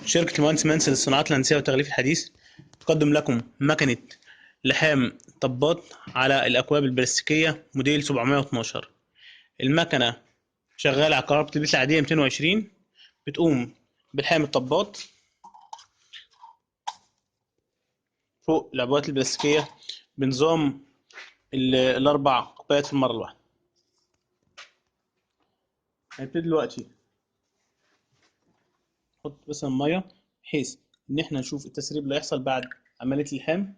شركة المهندس منسي للصناعات الهندسية والتغليف الحديث تقدم لكم مكنة لحام طباط على الأكواب البلاستيكية موديل 712. المكنة شغالة على كهرباء البيت العادية 220، بتقوم بلحام الطباط فوق العبوات البلاستيكية بنظام الأربع كوبايات في المرة الواحدة. هنبتدي دلوقتي نحط بس المية بحيث إن إحنا نشوف التسريب اللي هيحصل بعد عملية اللحام.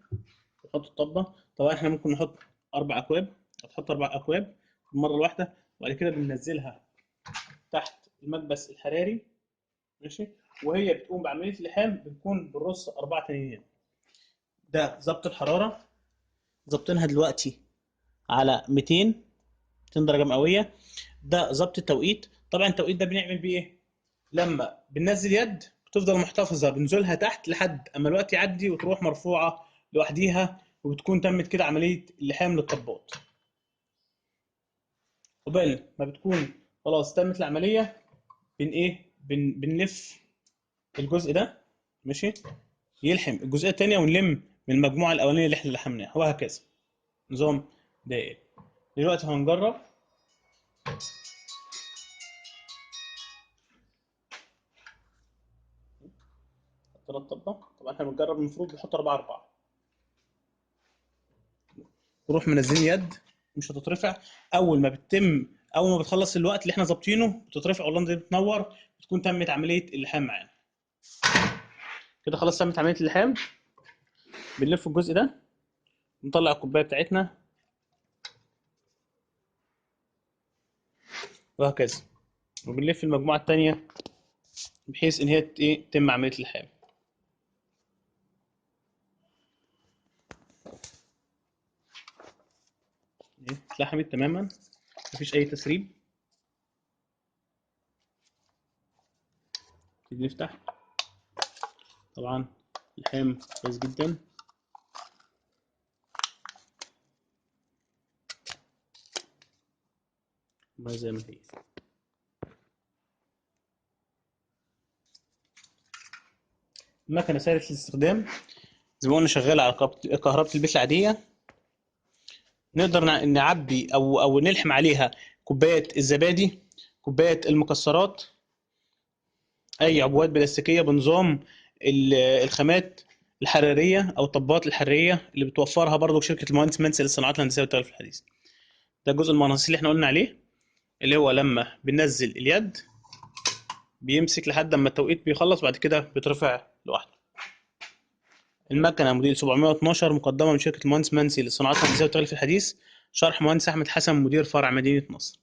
نحط الطبة، طبعا إحنا ممكن نحط 4 أكواب أو تحط 4 أكواب في المرة الواحدة، وبعد كده بننزلها تحت المكبس الحراري، ماشي، وهي بتقوم بعملية اللحام. بنكون بنرص 4 تنين. ده ظبط الحرارة، ظابطينها دلوقتي على 200 درجة مئوية. ده ظبط التوقيت. طبعا التوقيت ده بنعمل بيه ايه؟ لما بننزل يد بتفضل محتفظة بنزولها تحت لحد اما الوقت يعدي وتروح مرفوعة لوحديها، وبتكون تمت كده عملية اللحام للطباط. قبل ما بتكون خلاص تمت العملية بنلف الجزء ده، ماشي، يلحم الجزئية التانية ونلم من المجموعة الأولانية اللي احنا لحمناها، وهكذا نظام دائري. دلوقتي هنجرب. ثلاث طبق، طبعا احنا بنجرب المفروض نحط 4 نروح منزلين يد مش هتترفع. اول ما بتخلص الوقت اللي احنا ظابطينه بتترفع، واللمبه دي بتنور، بتكون تمت عمليه اللحام معانا. كده خلاص تمت عمليه اللحام. بنلف الجزء ده، نطلع الكوبايه بتاعتنا، وهكذا، وبنلف المجموعه الثانيه بحيث ان هي تتم عمليه اللحام. اتلحمت تماما، مفيش اي تسريب. نبتدي نفتح، طبعا اللحام كويس جدا. ما زي ما هي. المكنه سهله الاستخدام، زي ما قلنا شغاله على كهرباء البيت العاديه. نقدر نعبي او نلحم عليها كوبايه الزبادي، كوبايه المكسرات، اي عبوات بلاستيكيه بنظام الخامات الحراريه او الطبات الحراريه اللي بتوفرها برضو شركه المهندس منسي للصناعات الهندسيه والتغليف الحديث. ده الجزء المغناطيسي اللي احنا قلنا عليه، اللي هو لما بننزل اليد بيمسك لحد اما التوقيت بيخلص، بعد كده بيترفع لوحده. المكنه موديل 712 مقدمه من شركه المهندس منسي للصناعات الهندسيه والتغليف الحديث. شرح مهندس احمد حسن، مدير فرع مدينه نصر.